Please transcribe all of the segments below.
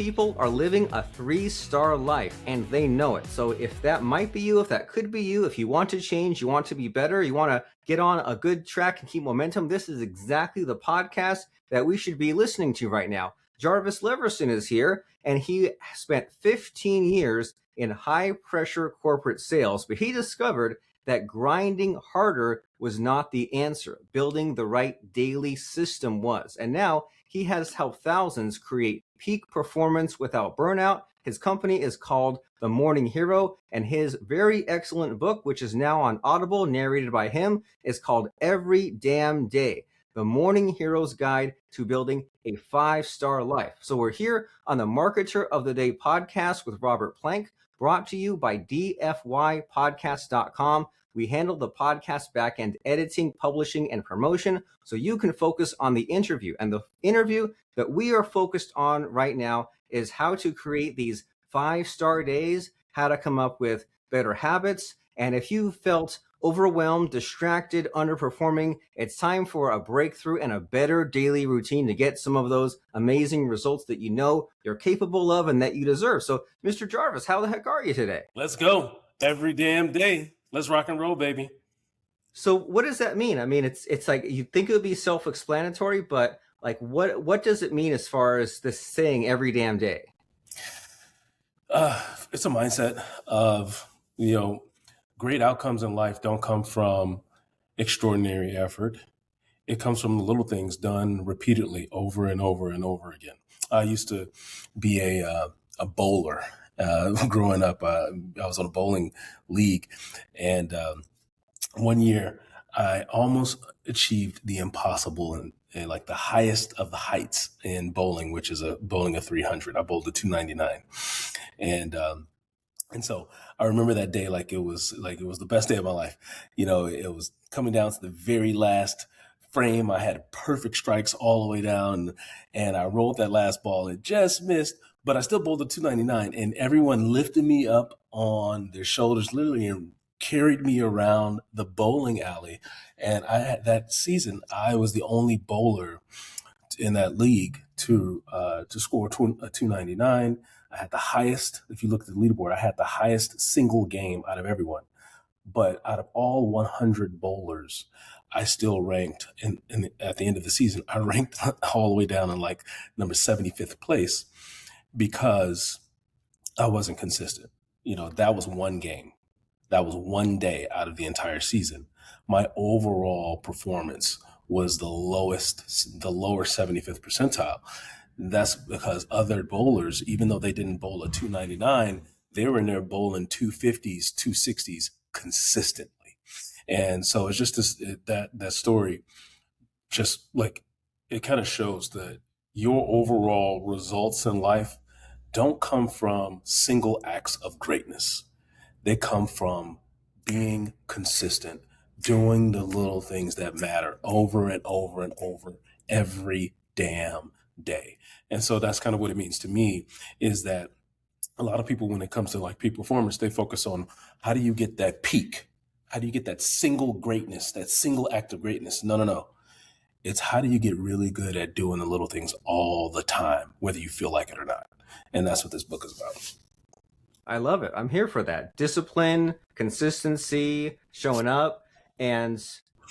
people are living a 3-star life and they know it. So if that might be you, if that could be you, if you want to change, you want to be better, you want to get on a good track and keep momentum, this is exactly the podcast that we should be listening to right now. Jarvis Leverson is here, and he spent 15 years in high-pressure corporate sales, but he discovered that grinding harder was not the answer. Building the right daily system was. And now he has helped thousands create peak performance without burnout. His company is called The Morning Hero, and his very excellent book, which is now on Audible, narrated by him, is called Every Damn Day: The Morning Hero's Guide to Building a 5-Star Life. So we're here on the Marketer of the Day podcast with Robert Plank, brought to you by dfypodcast.com. We handle the podcast backend editing, publishing, and promotion so you can focus on the interview. And the interview that we are focused on right now is how to create these 5-star days, how to come up with better habits. And if you felt overwhelmed, distracted, underperforming, it's time for a breakthrough and a better daily routine to get some of those amazing results that you know you're capable of and that you deserve. So, Mr. Jarvis, how the heck are you today? Let's go. Every damn day. Let's rock and roll, baby. So what does that mean? I mean, it's like you think it would be self-explanatory, but like what does it mean as far as this saying every damn day? It's a mindset of, great outcomes in life don't come from extraordinary effort. It comes from the little things done repeatedly over and over and over again. I used to be a bowler. Growing up, I was on a bowling league, and one year I almost achieved the impossible and like the highest of the heights in bowling, which is a bowling a 300. I bowled a 299, and so I remember that day like it was the best day of my life. It was coming down to the very last frame. I had perfect strikes all the way down, and I rolled that last ball and just missed. But I still bowled a 299, and everyone lifted me up on their shoulders, literally, and carried me around the bowling alley. And that season, I was the only bowler in that league to score a 299. I had the highest. If you look at the leaderboard, I had the highest single game out of everyone. But out of all 100 bowlers, I still ranked at the end of the season. I ranked all the way down in like number 75th place. Because I wasn't consistent. That was one game. That was one day out of the entire season. My overall performance was the lower 75th percentile. That's because other bowlers, even though they didn't bowl a 299, they were in there bowling 250s, 260s consistently. And so it's just that story, just like it kind of shows that your overall results in life don't come from single acts of greatness. They come from being consistent, doing the little things that matter over and over and over every damn day. And so that's kind of what it means to me, is that a lot of people, when it comes to like peak performance, they focus on how do you get that peak? How do you get that single greatness, that single act of greatness? No. It's how do you get really good at doing the little things all the time, whether you feel like it or not. And that's what this book is about. I love it. I'm here for that. Discipline, consistency, showing up, and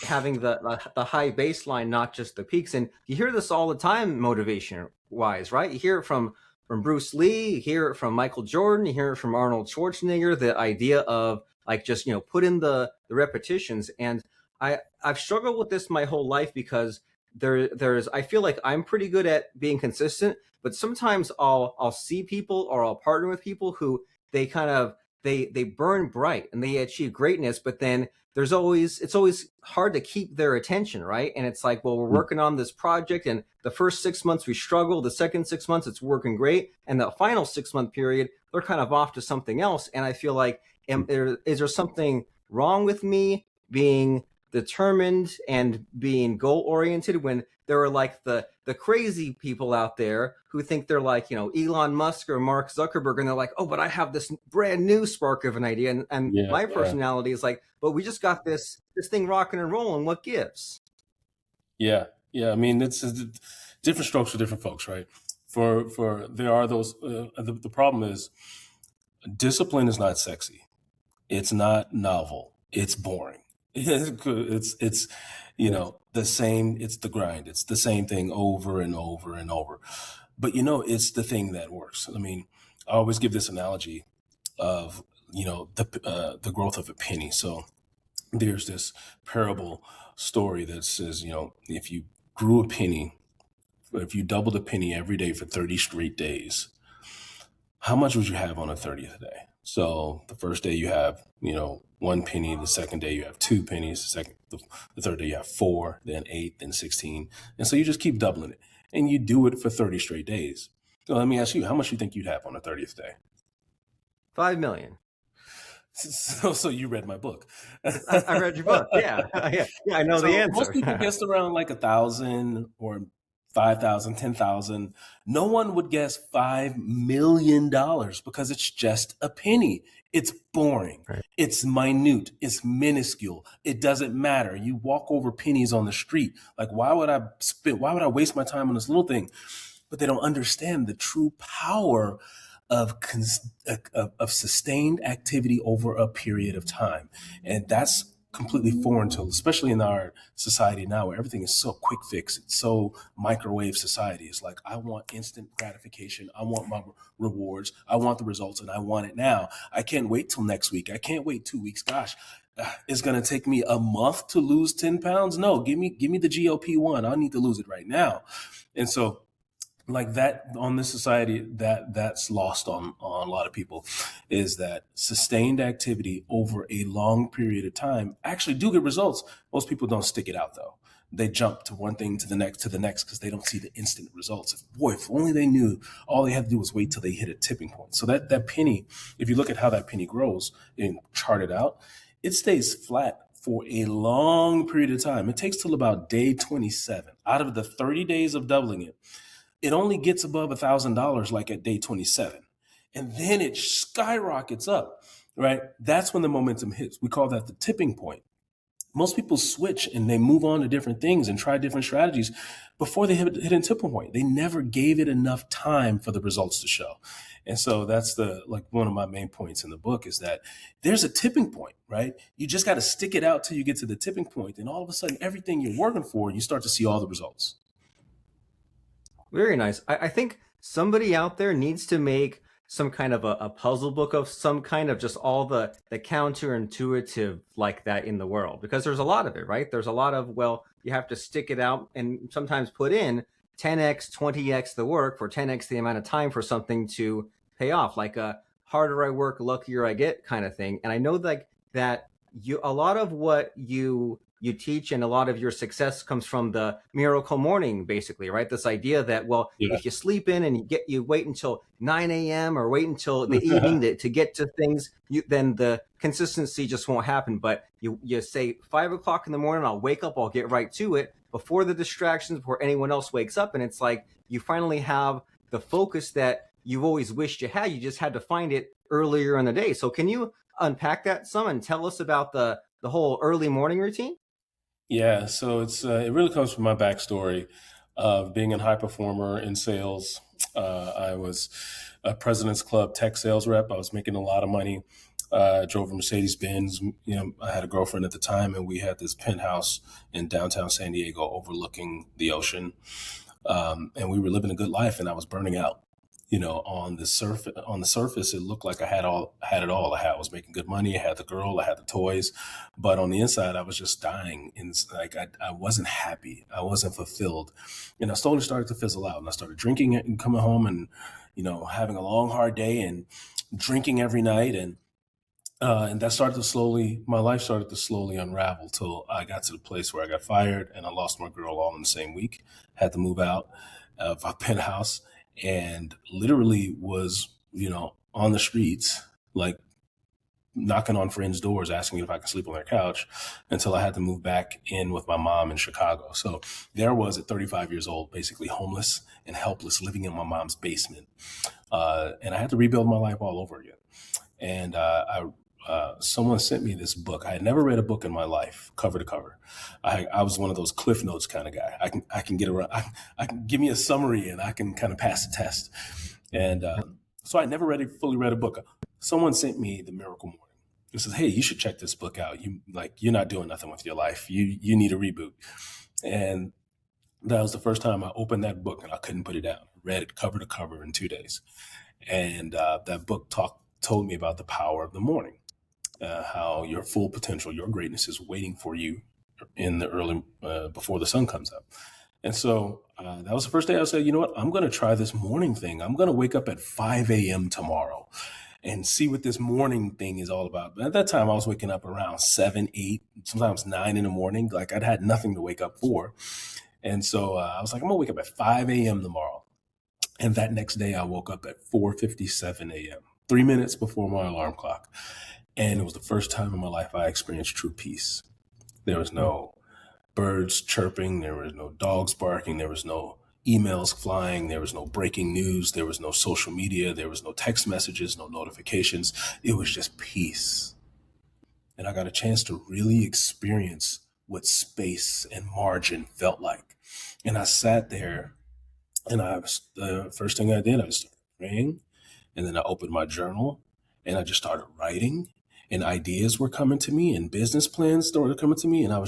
having the high baseline, not just the peaks. And you hear this all the time, motivation wise, right? You hear it from Bruce Lee, you hear it from Michael Jordan, you hear it from Arnold Schwarzenegger, the idea of like just, put in the repetitions. And I've struggled with this my whole life because I feel like I'm pretty good at being consistent, but sometimes I'll see people or I'll partner with people who they kind of they burn bright and they achieve greatness, but then it's always hard to keep their attention, right? And it's like, well, we're working on this project, and the first 6 months we struggle, the second 6 months it's working great, and the final 6-month period they're kind of off to something else. And I feel like, is there something wrong with me being determined and being goal-oriented when there are like the crazy people out there who think they're like, Elon Musk or Mark Zuckerberg, and they're like, oh, but I have this brand new spark of an idea. And my personality is like, but we just got this thing rocking and rolling. What gives? Yeah. I mean, it's different strokes for different folks, right? for there are those. The problem is discipline is not sexy. It's not novel. It's boring. It's the same. It's the grind. It's the same thing over and over and over. But it's the thing that works. I mean, I always give this analogy of the growth of a penny. So there's this parable story that says, if you grew a penny, if you doubled a penny every day for 30 straight days, how much would you have on the 30th day? So the first day you have, 1 penny. The second day you have 2 pennies. The third day you have 4, then 8, then 16. And so you just keep doubling it, and you do it for 30 straight days. So let me ask you, how much do you think you'd have on the 30th day? 5 million. So you read my book. I read your book. Yeah. I know the answer. Most people guessed around like 1,000 or 5,000, 10,000. No one would guess $5 million because it's just a penny. It's boring. Right. It's minute. It's minuscule. It doesn't matter. You walk over pennies on the street. Like, why would I waste my time on this little thing? But they don't understand the true power of sustained activity over a period of time. And that's completely foreign to, especially in our society now, where everything is so quick fix. It's so microwave society. It's like, I want instant gratification. I want my rewards. I want the results, and I want it now. I can't wait till next week. I can't wait 2 weeks. Gosh, it's going to take me a month to lose 10 pounds. No, give me the GLP-1. I need to lose it right now. And so, like that on this society, that's lost on a lot of people, is that sustained activity over a long period of time actually do get results. Most people don't stick it out though. They jump to one thing to the next because they don't see the instant results. If only they knew, all they had to do was wait till they hit a tipping point. So that penny, if you look at how that penny grows and chart it out, it stays flat for a long period of time. It takes till about day 27. Out of the 30 days of doubling it, it only gets above $1,000 like at day 27. And then it skyrockets up, right? That's when the momentum hits. We call that the tipping point. Most people switch and they move on to different things and try different strategies before they hit a tipping point. They never gave it enough time for the results to show. And so that's one of my main points in the book, is that there's a tipping point, right? You just got to stick it out till you get to the tipping point. And all of a sudden, everything you're working for, you start to see all the results. Very nice. I think somebody out there needs to make some kind of a puzzle book of some kind of just all the counterintuitive like that in the world, because there's a lot of it, right? There's a lot of, you have to stick it out and sometimes put in 10x, 20x the work for 10x the amount of time for something to pay off, like a harder I work, luckier I get kind of thing. And I know that a lot of what you teach and a lot of your success comes from the miracle morning, basically, right? This idea that, if you sleep in and you wait until 9 a.m. or wait until the evening to get to things, then the consistency just won't happen. But you say 5 o'clock in the morning, I'll wake up, I'll get right to it before the distractions, before anyone else wakes up. And it's like, you finally have the focus that you've always wished you had. You just had to find it earlier in the day. So can you unpack that some and tell us about the whole early morning routine? Yeah, so it really comes from my backstory of being a high performer in sales. I was a President's Club tech sales rep. I was making a lot of money. Drove a Mercedes-Benz. I had a girlfriend at the time, and we had this penthouse in downtown San Diego overlooking the ocean. And we were living a good life, and I was burning out. On the surface, it looked like I had it all. I was making good money. I had the girl, I had the toys, but on the inside, I was just dying. And I wasn't happy. I wasn't fulfilled. And I slowly started to fizzle out. And I started drinking and coming home and, having a long, hard day and drinking every night. And that my life started to slowly unravel till I got to the place where I got fired and I lost my girl all in the same week. Had to move out of our penthouse. And literally was, on the streets, like knocking on friends' doors, asking if I could sleep on their couch, until I had to move back in with my mom in Chicago. So there was, at 35 years old, basically homeless and helpless, living in my mom's basement. And I had to rebuild my life all over again. And I someone sent me this book. I had never read a book in my life, cover to cover. I was one of those Cliff Notes kind of guy. I can get around. I can give me a summary and I can kind of pass the test. And so I never fully read a book. Someone sent me The Miracle Morning. It says, "Hey, you should check this book out. You're not doing nothing with your life. You need a reboot." And that was the first time I opened that book and I couldn't put it down. I read it cover to cover in 2 days. And that book told me about the power of the morning, how your full potential, your greatness is waiting for you in the early, before the sun comes up. And so that was the first day I said, you know what, I'm going to try this morning thing. I'm going to wake up at 5 a.m. tomorrow and see what this morning thing is all about. But at that time, I was waking up around 7, 8, sometimes 9 in the morning. Like I'd had nothing to wake up for. And so I was like, I'm going to wake up at 5 a.m. tomorrow. And that next day, I woke up at 4:57 a.m., 3 minutes before my alarm clock. And it was the first time in my life I experienced true peace. There was no birds chirping. There was no dogs barking. There was no emails flying. There was no breaking news. There was no social media. There was no text messages, no notifications. It was just peace. And I got a chance to really experience what space and margin felt like. And I sat there. And the first thing I did, I started praying, and then I opened my journal and I just started writing, and ideas were coming to me and business plans started coming to me. And I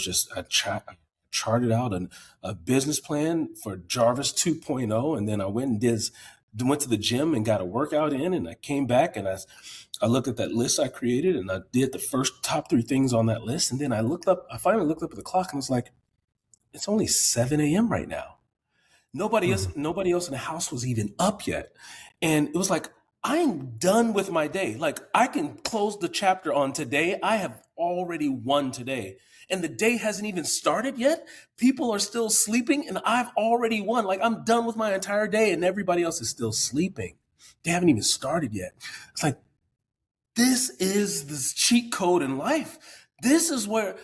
charted out a business plan for Jarvis 2.0. And then I went to the gym and got a workout in, and I came back and I looked at that list I created and I did the first top 3 things on that list. And then I finally looked up at the clock and was like, it's only 7 a.m. right now. Nobody else in the house was even up yet. And it was like, I'm done with my day. Like I can close the chapter on today. I have already won today. And the day hasn't even started yet. People are still sleeping and I've already won. Like I'm done with my entire day and everybody else is still sleeping. They haven't even started yet. It's like, this is the cheat code in life. This is where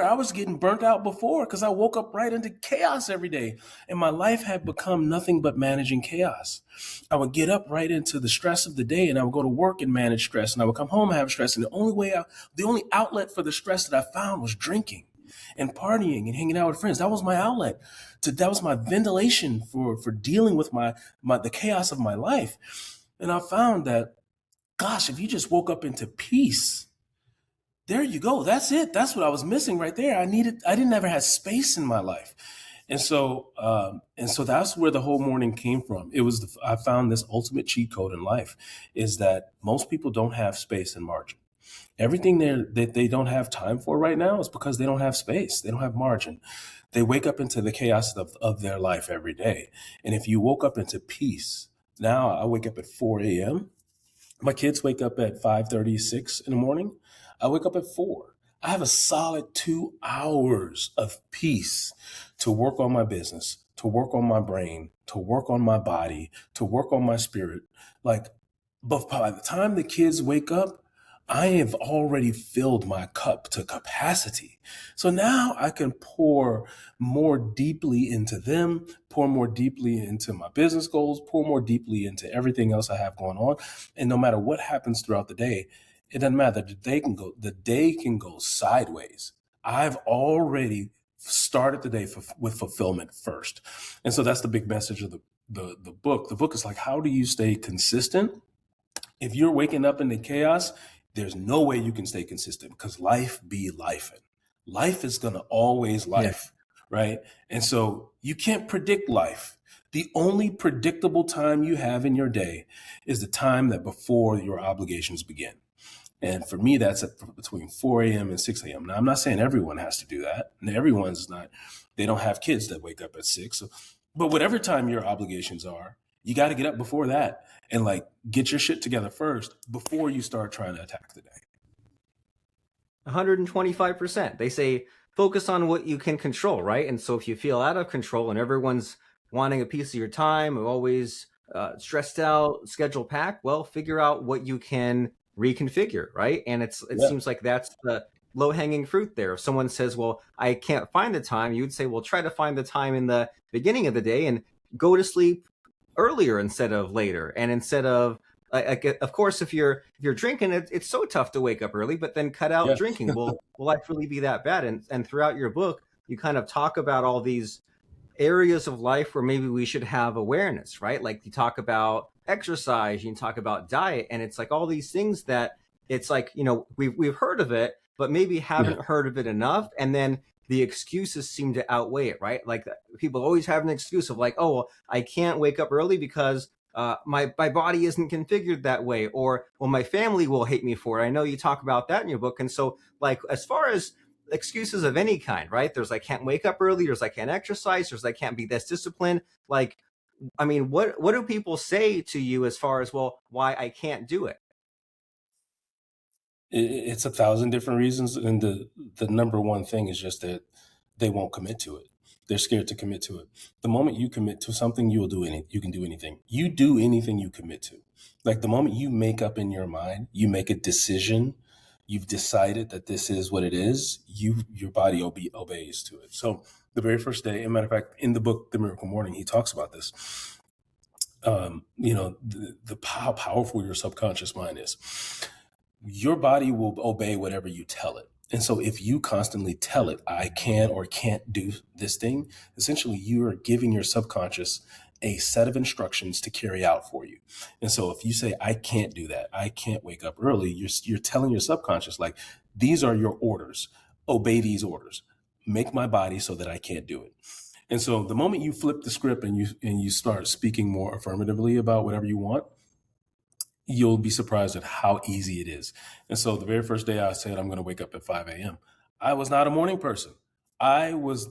I was getting burnt out before, because I woke up right into chaos every day. And my life had become nothing but managing chaos. I would get up right into the stress of the day, and I would go to work and manage stress, and I would come home and have stress. And the only outlet for the stress that I found was drinking and partying and hanging out with friends. That was my outlet. That was my ventilation for dealing with the chaos of my life. And I found that, gosh, if you just woke up into peace, there you go. That's it. That's what I was missing right there. I didn't ever have space in my life. And so that's where the whole morning came from. I found this ultimate cheat code in life is that most people don't have space and margin. Everything that they don't have time for right now is because they don't have space. They don't have margin. They wake up into the chaos of their life every day. And if you woke up into peace, now I wake up at 4 a.m. My kids wake up at 5:36 in the morning. I wake up at 4. I have a solid 2 hours of peace to work on my business, to work on my brain, to work on my body, to work on my spirit. But by the time the kids wake up, I have already filled my cup to capacity. So now I can pour more deeply into them, pour more deeply into my business goals, pour more deeply into everything else I have going on. And no matter what happens throughout the day, it doesn't matter. The day can go sideways. I've already started the day with fulfillment first. And so that's the big message of the book. The book is like, how do you stay consistent? If you're waking up in the chaos, there's no way you can stay consistent, because life be lifing. Life is going to always life, right? And so you can't predict life. The only predictable time you have in your day is the time that before your obligations begin. And for me, that's between 4 a.m. and 6 a.m. Now, I'm not saying everyone has to do that. And they don't have kids that wake up at 6. So, but whatever time your obligations are, you got to get up before that and get your shit together first before you start trying to attack the day. 125%. They say focus on what you can control, right? And so if you feel out of control and everyone's wanting a piece of your time, or always stressed out, schedule packed, well, figure out what you can reconfigure, right? And it seems like that's the low-hanging fruit there. If someone says, well, I can't find the time, you'd say, well, try to find the time in the beginning of the day and go to sleep earlier instead of later. And instead of of course, if you're drinking, it's so tough to wake up early. But then cut out Yeah. drinking. Will life really be that bad? And throughout your book, you kind of talk about all these areas of life where maybe we should have awareness, right? Like you talk about exercise, you talk about diet, and it's like all these things that it's like, we've heard of it, but maybe Yeah. haven't heard of it enough. And then the excuses seem to outweigh it, right? Like people always have an excuse of like, oh, well, I can't wake up early because my body isn't configured that way, or well, my family will hate me for it. I know you talk about that in your book. And so like as far as excuses of any kind, right? There's I can't wake up early, there's I can't exercise, there's I can't be this disciplined. Like, I mean, what do people say to you as far as, well, why I can't do it? It's 1,000 different reasons, and the number one thing is just that they won't commit to it. They're scared to commit to it. The moment you commit to something, you can do anything. You do anything you commit to. Like the moment you make up in your mind, you make a decision, you've decided that this is what it is, your body obeys to it. So the very first day, as a matter of fact, in the book The Miracle Morning, he talks about this. How powerful your subconscious mind is. Your body will obey whatever you tell it. And so if you constantly tell it, I can or can't do this thing, essentially you are giving your subconscious a set of instructions to carry out for you. And so if you say, I can't do that, I can't wake up early, you're telling your subconscious, like, these are your orders. Obey these orders. Make my body so that I can't do it. And so the moment you flip the script and you start speaking more affirmatively about whatever you want, you'll be surprised at how easy it is. And so the very first day I said, I'm going to wake up at 5 a.m., I was not a morning person. I was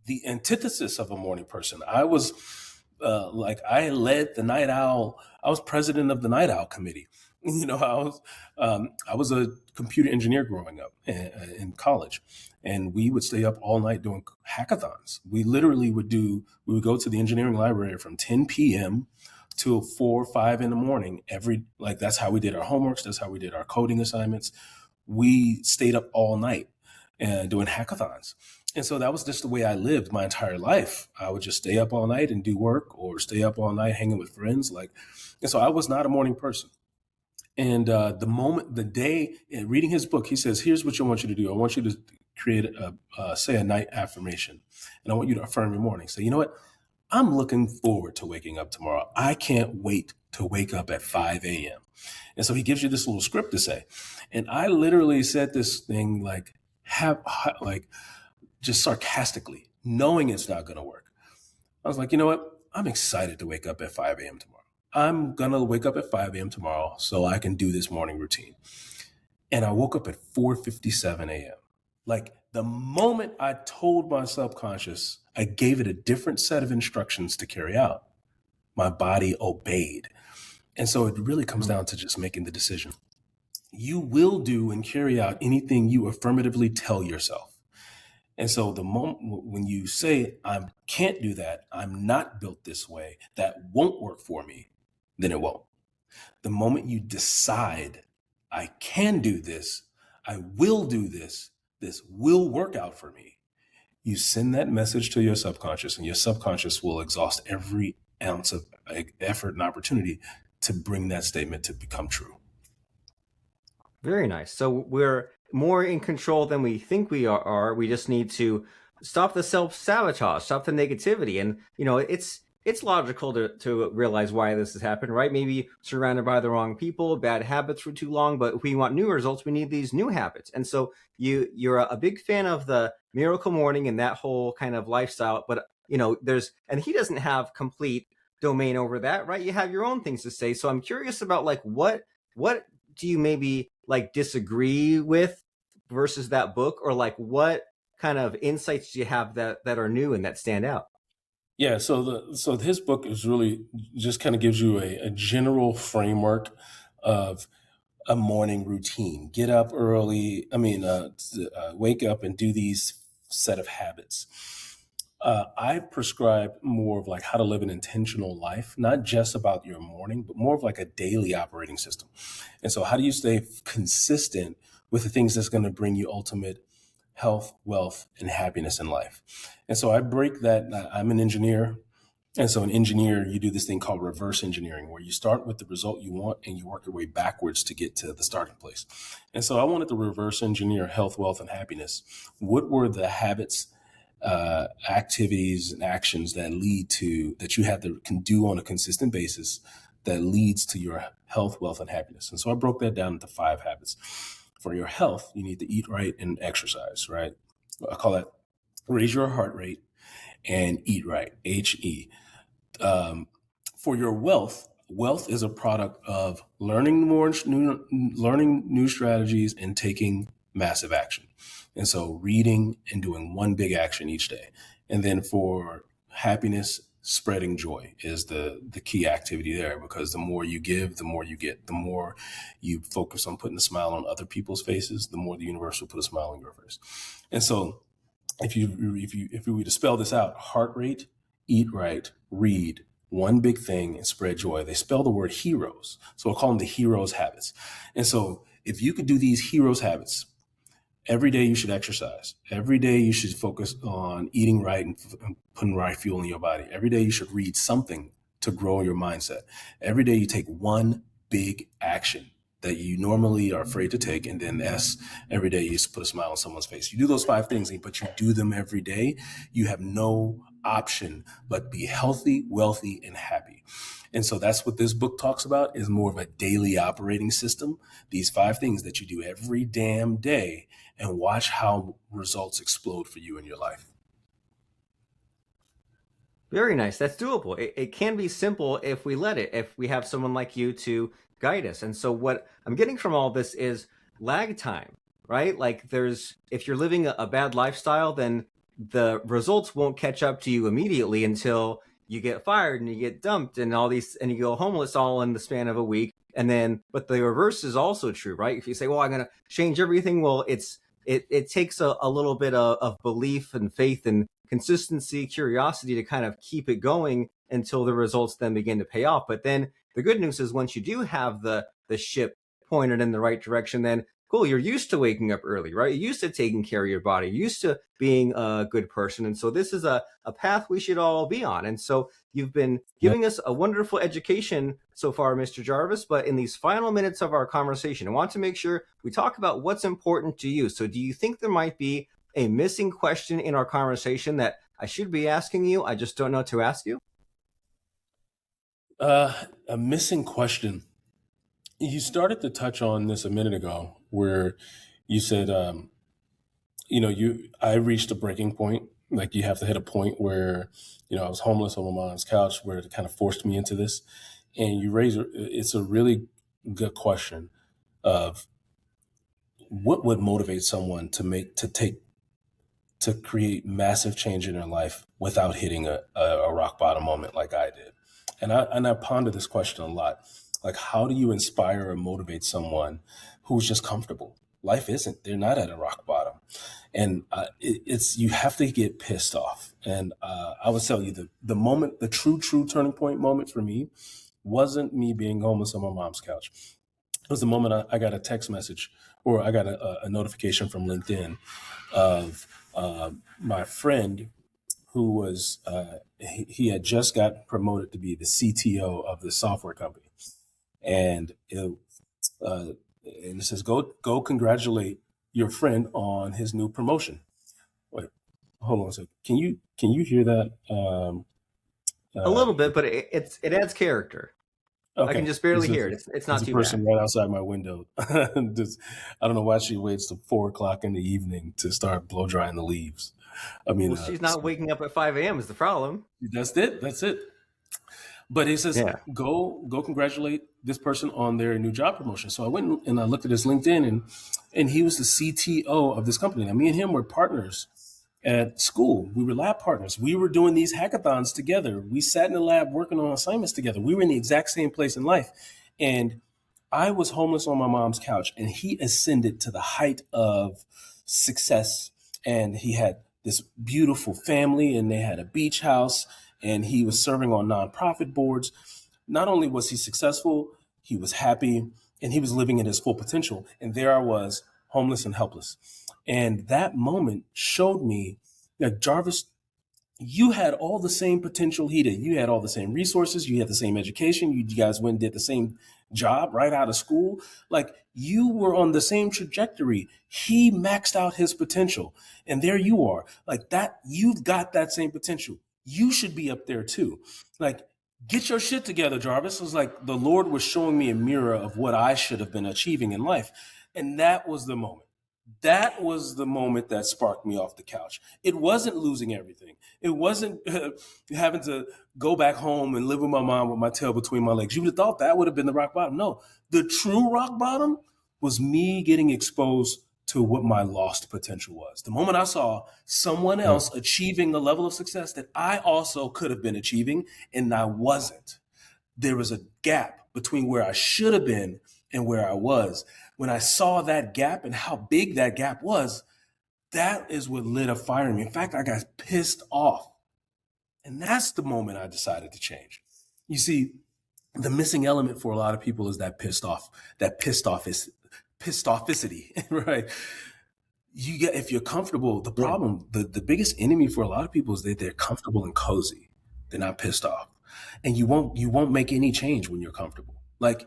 the antithesis of a morning person. I was I led the night owl. I was president of the night owl committee. I was a computer engineer growing up in college, and we would stay up all night doing hackathons. We literally would go to the engineering library from 10 p.m. till 4 or 5 in the morning. That's how we did our homeworks. That's how we did our coding assignments. We stayed up all night doing hackathons. And so that was just the way I lived my entire life. I would just stay up all night and do work, or stay up all night hanging with friends. And so I was not a morning person. And the day reading his book, he says, here's what I want you to do. I want you to create say a night affirmation. And I want you to affirm your morning. Say, you know what? I'm looking forward to waking up tomorrow. I can't wait to wake up at 5 a.m. And so he gives you this little script to say. And I literally said this thing just sarcastically, knowing it's not going to work. I was like, you know what? I'm excited to wake up at 5 a.m. tomorrow. I'm going to wake up at 5 a.m. tomorrow so I can do this morning routine. And I woke up at 4:57 a.m. Like the moment I told my subconscious, I gave it a different set of instructions to carry out, my body obeyed. And so it really comes down to just making the decision. You will do and carry out anything you affirmatively tell yourself. And so the moment when you say, I can't do that, I'm not built this way, that won't work for me, then it won't. The moment you decide, I can do this, I will do this, this will work out for me, you send that message to your subconscious, and your subconscious will exhaust every ounce of effort and opportunity to bring that statement to become true. Very nice. So we're more in control than we think we are. We just need to stop the self-sabotage, stop the negativity. And, it's logical to realize why this has happened, right? Maybe surrounded by the wrong people, bad habits for too long, but if we want new results, we need these new habits. And so you're a big fan of the Miracle Morning and that whole kind of lifestyle, but and he doesn't have complete domain over that, right? You have your own things to say. So I'm curious about what do you maybe disagree with versus that book, or what kind of insights do you have that are new and that stand out? Yeah, so his book is really just kind of gives you a general framework of a morning routine. Get up early. Wake up and do these set of habits. I prescribe more of how to live an intentional life, not just about your morning, but more of a daily operating system. And so how do you stay consistent with the things that's going to bring you ultimate health, wealth, and happiness in life? And so I break that. I'm an engineer. And so an engineer, you do this thing called reverse engineering, where you start with the result you want and you work your way backwards to get to the starting place. And so I wanted to reverse engineer health, wealth, and happiness. What were the habits, activities, and actions that you can do on a consistent basis that leads to your health, wealth, and happiness? And so I broke that down into 5 habits. For your health, you need to eat right and exercise, right? I call that raise your heart rate and eat right, HE. For your wealth is a product of learning new strategies and taking massive action. And so reading and doing one big action each day. And then for happiness, spreading joy is the key activity there, because the more you give, the more you get. The more you focus on putting a smile on other people's faces, the more the universe will put a smile on your face. And so if we were to spell this out, heart rate, eat right, read, one big thing, and spread joy. They spell the word heroes. So I'll call them the heroes habits. And so if you could do these heroes habits, every day you should exercise. Every day you should focus on eating right and putting right fuel in your body. Every day you should read something to grow your mindset. Every day you take one big action that you normally are afraid to take. And then every day you just put a smile on someone's face. You do those 5 things, but you do them every day. You have no option but be healthy, wealthy, and happy. And so that's what this book talks about, is more of a daily operating system. These 5 things that you do every damn day, and watch how results explode for you in your life. Very nice. That's doable. It can be simple if we let it, if we have someone like you to guide us. And so what I'm getting from all this is lag time, right? Like if you're living a bad lifestyle, then the results won't catch up to you immediately until you get fired and you get dumped and and you go homeless all in the span of a week. But the reverse is also true, right? If you say, well, I'm going to change everything, well, it takes a little bit of belief and faith and consistency, curiosity to kind of keep it going until the results then begin to pay off. But then the good news is, once you do have the ship pointed in the right direction, then cool, you're used to waking up early, right? You're used to taking care of your body, you're used to being a good person. And so this is a path we should all be on. And so you've been giving us a wonderful education so far, Mr. Jarvis, but in these final minutes of our conversation, I want to make sure we talk about what's important to you. So do you think there might be a missing question in our conversation that I should be asking you, I just don't know to ask you? A missing question. You started to touch on this a minute ago, where you said, I reached a breaking point. Like, you have to hit a point where, I was homeless on my mom's couch, where it kind of forced me into this. And it's a really good question of what would motivate someone to create massive change in their life without hitting a rock bottom moment like I did. And I ponder this question a lot. Like, how do you inspire or motivate someone who's just comfortable? Life isn't. They're not at a rock bottom. And you have to get pissed off. And I would tell you the moment, the true turning point moment for me wasn't me being homeless on my mom's couch. It was the moment I got a text message, or I got a notification from LinkedIn of my friend who was, he had just got promoted to be the CTO of the software company. And it says, go congratulate your friend on his new promotion. Wait, hold on a second. Can you hear that? A little bit, but it adds character. Okay. I can just barely hear it. It's not too bad. There's a person right outside my window. I don't know why she waits till 4:00 in the evening to start blow drying the leaves. I mean, she's not waking up at 5 a.m. is the problem. That's it. But he says, go congratulate this person on their new job promotion. So I went and I looked at his LinkedIn, and he was the CTO of this company. Now, me and him were partners at school. We were lab partners. We were doing these hackathons together. We sat in the lab working on assignments together. We were in the exact same place in life. And I was homeless on my mom's couch, and he ascended to the height of success. And he had this beautiful family, and they had a beach house, and he was serving on nonprofit boards. Not only was he successful, he was happy, and he was living in his full potential. And there I was, homeless and helpless. And that moment showed me that, Jarvis, you had all the same potential he did. You had all the same resources. You had the same education. You guys went and did the same job right out of school. Like, you were on the same trajectory. He maxed out his potential. And there you are. Like that, you've got that same potential. You should be up there too. Like, get your shit together, Jarvis. It was like the Lord was showing me a mirror of what I should have been achieving in life. And that was the moment. That was the moment that sparked me off the couch. It wasn't losing everything. It wasn't having to go back home and live with my mom with my tail between my legs. You would have thought that would have been the rock bottom. No, the true rock bottom was me getting exposed to what my lost potential was. The moment I saw someone else achieving a level of success that I also could have been achieving and I wasn't. There was a gap between where I should have been and where I was. When I saw that gap and how big that gap was, that is what lit a fire in me. In fact, I got pissed off. And that's the moment I decided to change. You see, the missing element for a lot of people is that pissed officity, right? If you're comfortable, the problem, the biggest enemy for a lot of people is that they're comfortable and cozy. They're not pissed off. And you won't make any change when you're comfortable. Like,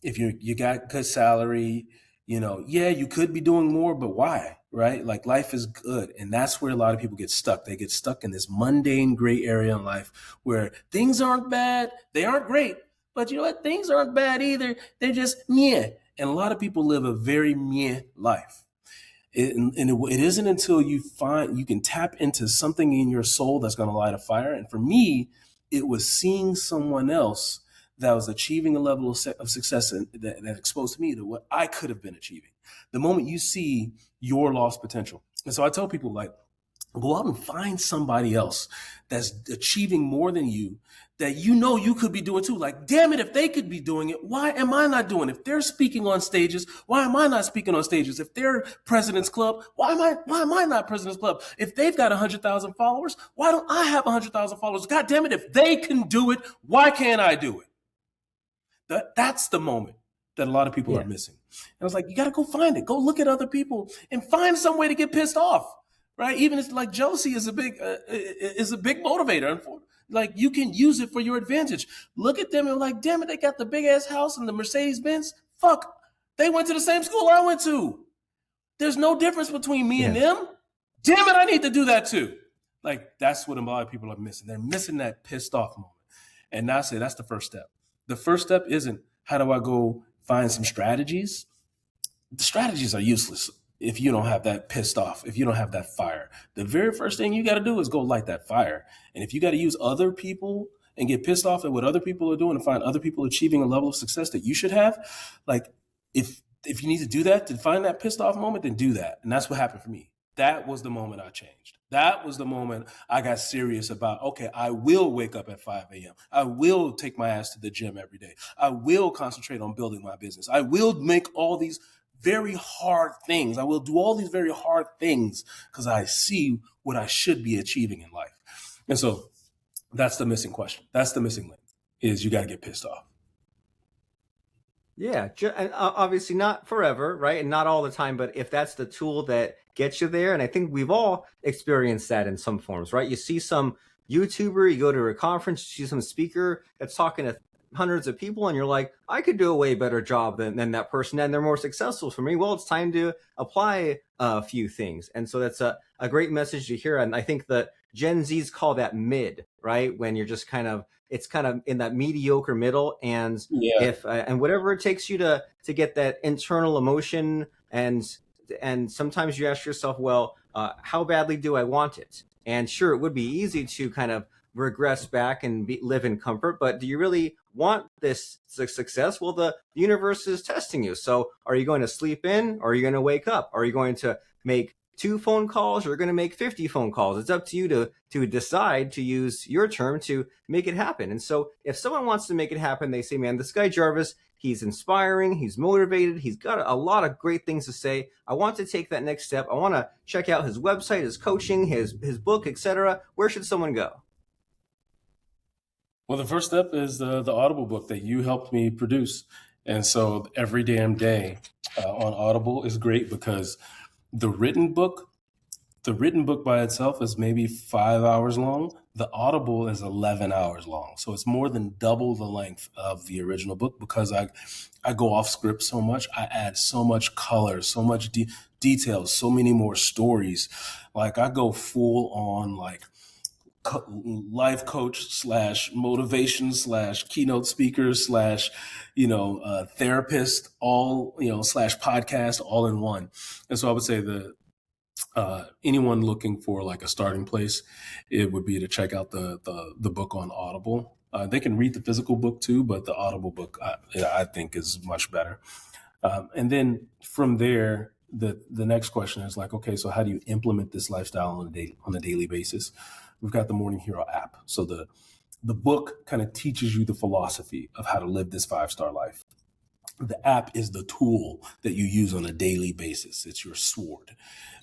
if you got good salary, you could be doing more, but why? Right? Like, life is good. And that's where a lot of people get stuck. They get stuck in this mundane gray area in life where things aren't bad. They aren't great, but you know what? Things aren't bad either. They're just meh. And a lot of people live a very meh life. It isn't until you can tap into something in your soul that's going to light a fire. And for me, it was seeing someone else that was achieving a level of success that exposed me to what I could have been achieving. The moment you see your lost potential. And so I tell people, like, go out and find somebody else that's achieving more than you, that you could be doing too. Like, damn it, if they could be doing it, why am I not doing it? If they're speaking on stages, why am I not speaking on stages? If they're President's Club, why am I not President's Club? If they've got 100,000 followers, why don't I have 100,000 followers? God damn it, if they can do it, why can't I do it? That's the moment that a lot of people are missing. And I was like, you got to go find it. Go look at other people and find some way to get pissed off, right? Even it's like jealousy is a big motivator. Like, you can use it for your advantage. Look at them and like, damn it, they got the big ass house and the Mercedes Benz. Fuck, they went to the same school I went to. There's no difference between me and them. Damn it, I need to do that too. Like, that's what a lot of people are missing. They're missing that pissed off moment. And now I say that's the first step. The first step isn't, how do I go find some strategies? The strategies are useless if you don't have that pissed off, if you don't have that fire. The very first thing you got to do is go light that fire. And if you got to use other people and get pissed off at what other people are doing and find other people achieving a level of success that you should have, like, if you need to do that to find that pissed off moment, then do that. And that's what happened for me. That was the moment I changed. That was the moment I got serious about, okay, I will wake up at 5 a.m. I will take my ass to the gym every day. I will concentrate on building my business. I will make all these very hard things. I will do all these very hard things because I see what I should be achieving in life. And so that's the missing question. That's the missing link, is you got to get pissed off. Yeah, and obviously not forever, right? And not all the time, but if that's the tool that gets you there, and I think we've all experienced that in some forms, right? You see some YouTuber, you go to a conference, you see some speaker that's talking to hundreds of people, and you're like, I could do a way better job than that person, and they're more successful for me. Well, it's time to apply a few things. And so that's a great message to hear. And I think that Gen Zs call that mid, right? When you're just it's kind of in that mediocre middle, and if and whatever it takes you to get that internal emotion, and sometimes you ask yourself, well, how badly do I want it? And sure, it would be easy to kind of regress back and live in comfort, but do you really want this success? Well, the universe is testing you. So are you going to sleep in, or are you going to wake up? Are you going to make 2 phone calls, or are you going to make 50 phone calls? It's up to you to decide, to use your term, to make it happen. And so if someone wants to make it happen, they say, man, this guy Jarvis, he's inspiring, he's motivated, he's got a lot of great things to say. I want to take that next step. I want to check out his website, his coaching, his book, etc. Where should someone go? Well, the first step is the Audible book that you helped me produce. And so every damn day on Audible is great because the written book The written book by itself is maybe 5 hours long. The Audible is 11 hours long. So it's more than double the length of the original book because I go off script so much. I add so much color, so much details, so many more stories. Like I go full on like life coach slash motivation slash keynote speaker slash therapist, all slash podcast, all in one. And so I would say anyone looking for like a starting place, it would be to check out the book on Audible. They can read the physical book too, but the Audible book I think is much better. And then from there, the next question is like, okay, so how do you implement this lifestyle on a daily basis? We've got the Morning Hero app. So the book kind of teaches you the philosophy of how to live this 5-star life. The app is the tool that you use on a daily basis. It's your sword,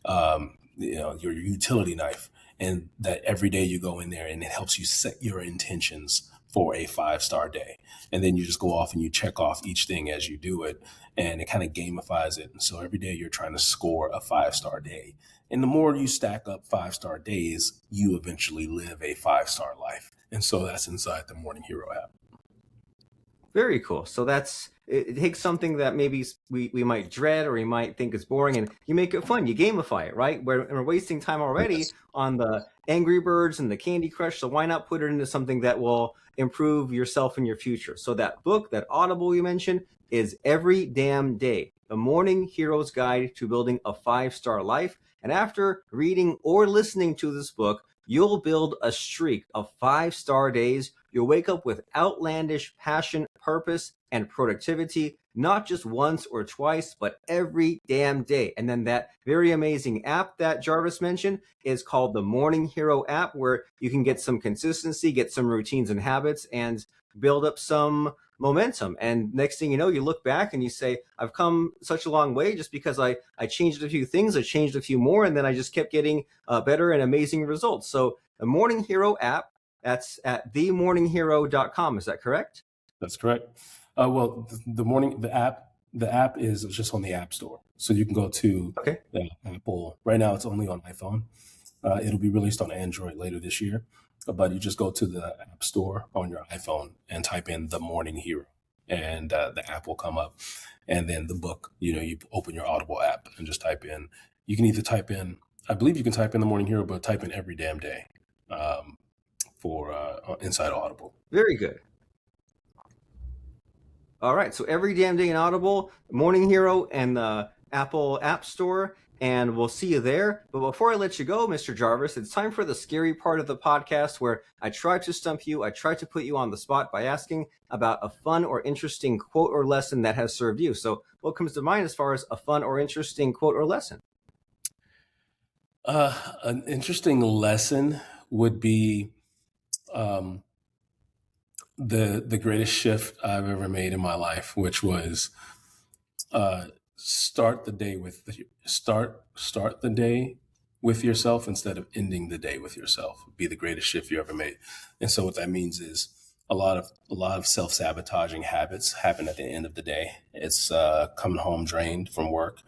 your utility knife, and that every day you go in there and it helps you set your intentions for a 5-star day. And then you just go off and you check off each thing as you do it, and it kind of gamifies it. And so every day you're trying to score a 5-star day. And the more you stack up 5-star days, you eventually live a 5-star life. And so that's inside the Morning Hero app. Very cool. So it takes something that maybe we might dread or we might think is boring, and you make it fun. You gamify it, right? We're wasting time already on the Angry Birds and the Candy Crush, so why not put it into something that will improve yourself in your future? So that book, that Audible you mentioned, is Every Damn Day, The Morning Hero's Guide to Building a 5-Star Life. And after reading or listening to this book, you'll build a streak of 5-star days. You'll wake up with outlandish passion, purpose, and productivity, not just once or twice, but every damn day. And then that very amazing app that Jarvis mentioned is called the Morning Hero app, where you can get some consistency, get some routines and habits, and build up some momentum. And next thing you know, you look back and you say, I've come such a long way just because I changed a few things, I changed a few more, and then I just kept getting better and amazing results. So the Morning Hero app, that's at themorninghero.com. Is that correct? That's correct. The app is just on the App Store. So you can go to the Apple. Right now it's only on iPhone. It'll be released on Android later this year. But you just go to the App Store on your iPhone and type in The Morning Hero, and the app will come up. And then the book, you open your Audible app and just type in. You can either type in, I believe you can type in The Morning Hero, but type in Every Damn Day for inside Audible. Very good. All right, so Every Damn Day in Audible, Morning Hero, and the Apple App Store. And we'll see you there. But before I let you go, Mr. Jarvis, it's time for the scary part of the podcast where I try to stump you. I try to put you on the spot by asking about a fun or interesting quote or lesson that has served you. So what comes to mind as far as a fun or interesting quote or lesson? An interesting lesson would be the greatest shift I've ever made in my life, which was start the day with yourself instead of ending the day with yourself. Be the greatest shift you ever made. And so what that means is a lot of self-sabotaging habits happen at the end of the day. It's coming home drained from work,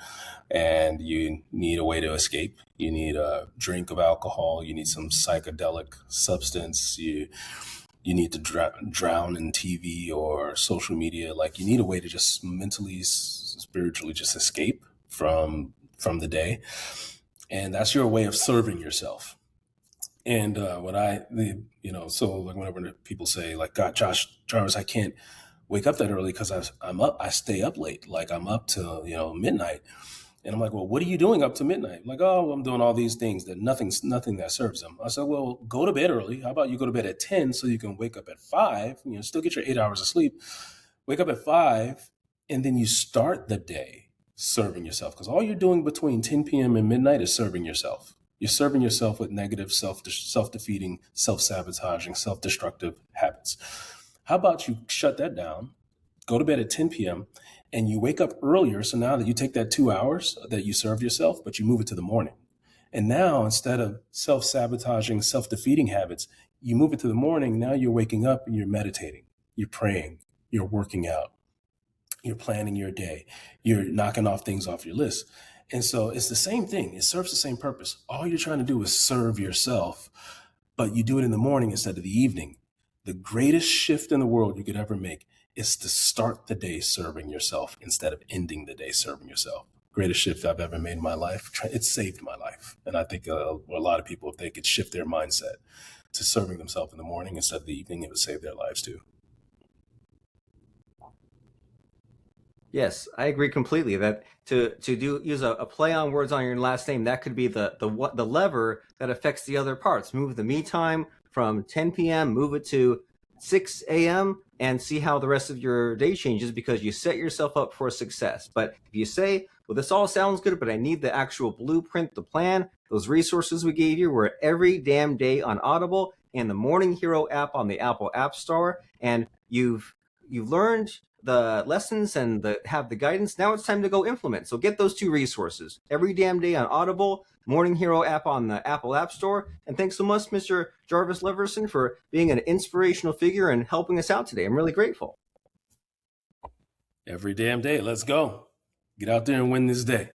and you need a way to escape. You need a drink of alcohol. You need some psychedelic substance. You need to drown in TV or social media. Like, you need a way to just mentally, spiritually just escape from the day. And that's your way of serving yourself. And so like whenever people say like, God, Jarvis, I can't wake up that early because I stay up late. Like, I'm up till, midnight. And I'm like, well, what are you doing up to midnight? Like, oh, I'm doing all these things that nothing that serves them. I said, well, go to bed early. How about you go to bed at 10 so you can wake up at 5, still get your 8 hours of sleep, wake up at 5, and then you start the day serving yourself. Because all you're doing between 10 p.m. and midnight is serving yourself. You're serving yourself with negative, self-defeating, self-sabotaging, self-destructive habits. How about you shut that down, go to bed at 10 p.m., and you wake up earlier. So now that you take that 2 hours that you served yourself, but you move it to the morning. And now, instead of self-sabotaging, self-defeating habits, you move it to the morning. Now you're waking up and you're meditating, you're praying, you're working out, you're planning your day, you're knocking off things off your list. And so it's the same thing. It serves the same purpose. All you're trying to do is serve yourself, but you do it in the morning instead of the evening. The greatest shift in the world you could ever make is to start the day serving yourself instead of ending the day serving yourself. Greatest shift I've ever made in my life. It saved my life. And I think a lot of people, if they could shift their mindset to serving themselves in the morning instead of the evening, it would save their lives too. Yes, I agree completely that to use a play on words on your last name, that could be the lever that affects the other parts. Move the me time from 10 p.m., move it to 6 a.m., and see how the rest of your day changes, because you set yourself up for success. But if you say, well, this all sounds good, but I need the actual blueprint, the plan, those resources we gave you were every damn day on Audible and the Morning Hero app on the Apple App Store, and you've learned the lessons and have the guidance. Now it's time to go implement. So get those two resources every damn day on Audible, Morning Hero app on the Apple App Store. And thanks so much, Mr. Jarvis Leverson, for being an inspirational figure and helping us out today. I'm really grateful. Every damn day. Let's go. Get out there and win this day.